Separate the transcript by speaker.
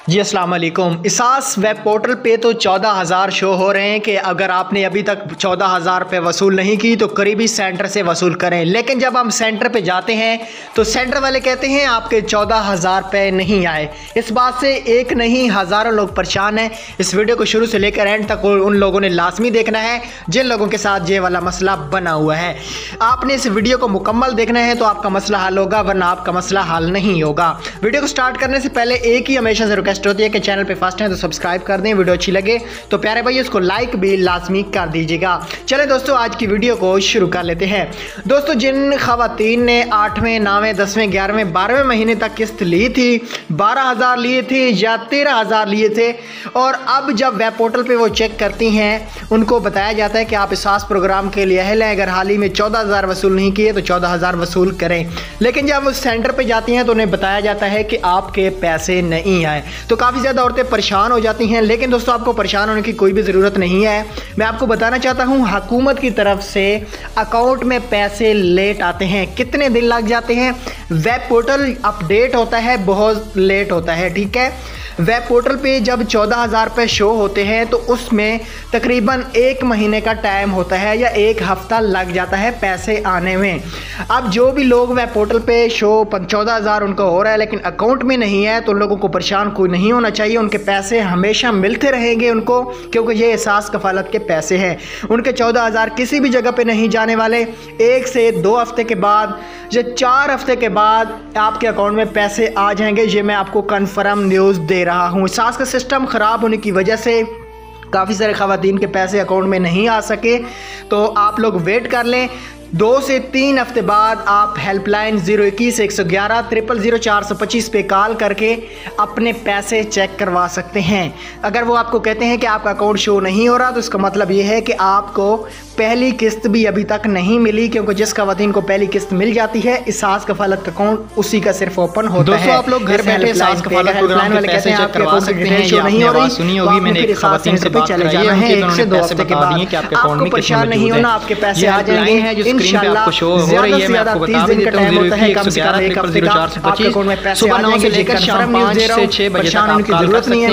Speaker 1: जी अस्सलाम वालेकुम। इसास web portal पे तो 14,000 शो हो रहे हैं कि अगर आपने अभी तक 14,000 रुपये वसूल नहीं की तो करीबी सेंटर से वसूल करें। लेकिन जब हम सेंटर पे जाते हैं तो सेंटर वाले कहते हैं आपके 14,000 रुपये नहीं आए। इस बात से एक नहीं हज़ारों लोग परेशान हैं। इस वीडियो को शुरू से लेकर एंड तक उन लोगों ने लाजमी देखना है जिन लोगों के साथ ये वाला मसला बना हुआ है। आपने इस वीडियो को मुकम्मल देखना है तो आपका मसला हल होगा, वरना आपका मसला हल नहीं होगा। वीडियो को स्टार्ट करने से पहले एक ही हमेशा से रिक्वेस्ट होती है कि चैनल पे फर्स्ट है तो सब्सक्राइब कर दें, वीडियो अच्छी लगे तो प्यारे भाई उसको लाइक भी लाजमी कर दीजिएगा। चलें दोस्तों, आज की वीडियो को शुरू कर लेते हैं। दोस्तों, जिन खवातीन ने 8वें, 9वें, 10वें, 11वें, 12वें महीने तक किस्त ली थी, 12,000 लिए थे या 13,000 लिए थे, और अब जब वेब पोर्टल पे वो चेक करती हैं उनको बताया जाता है कि आप इसास प्रोग्राम के लिए अहल हैं, अगर हाल ही में 14,000 वसूल नहीं किए तो 14,000 वसूल करें। लेकिन जब उस सेंटर पे जाती हैं तो उन्हें बताया जाता है कि आपके पैसे नहीं आए, तो काफ़ी ज़्यादा औरतें परेशान हो जाती हैं। लेकिन दोस्तों, आपको परेशान होने की कोई भी ज़रूरत नहीं है। मैं आपको बताना चाहता हूँ, हुकूमत की तरफ से अकाउंट में पैसे लेट आते हैं। कितने दिन लग जाते हैं? वेब पोर्टल अपडेट होता है, बहुत लेट होता है, ठीक है। वेब पोर्टल पे जब 14,000 रुपये शो होते हैं तो उसमें तकरीबन 1 महीने का टाइम होता है या 1 हफ्ता लग जाता है पैसे आने में। अब जो भी लोग वेब पोर्टल पे शो 14,000 उनका हो रहा है लेकिन अकाउंट में नहीं है, तो उन लोगों को परेशान कोई नहीं होना चाहिए। उनके पैसे हमेशा मिलते रहेंगे उनको, क्योंकि ये एहसास कफालत के पैसे हैं। उनके 14,000 किसी भी जगह पे नहीं जाने वाले। 1 से 2 हफ्ते के बाद या 4 हफ्ते के बाद आपके अकाउंट में पैसे आ जाएंगे। ये मैं आपको कन्फर्म न्यूज़ दे रहा हूँ। इसास का सिस्टम ख़राब होने की वजह से काफ़ी सारे खवातीन के पैसे अकाउंट में नहीं आ सके, तो आप लोग वेट कर लें। 2 से 3 हफ्ते बाद आप हेल्पलाइन 021 111 000 425 पे कॉल करके अपने पैसे चेक करवा सकते हैं। अगर वो आपको कहते हैं कि आपका अकाउंट शो नहीं हो रहा तो इसका मतलब ये है कि आपको पहली किस्त भी अभी तक नहीं मिली, क्योंकि जिस खवातीन को पहली किस्त मिल जाती है इसास कफालत का अकाउंट उसी का सिर्फ ओपन होता है।
Speaker 2: दोस्तों, आप लोग घर बैठे इसास कफालत प्रोग्राम के पैसे चेक करवा सकते हैं। ये नहीं हो रही, सुनी होगी, मैंने एक खवातीन से बात कराई है, उनके उन्होंने पैसे बता दिए कि आपके अकाउंट में कितने
Speaker 1: नहीं होना, आपके पैसे आ जाएंगे।
Speaker 2: है जो स्क्रीन पे आपको शो हो रही है, मैं आपको बता भी देता हूँ। 021 111 000 425 सुबह 9 से लेकर शाम 5 से 6 बजे तक आप कॉल कर सकते हैं।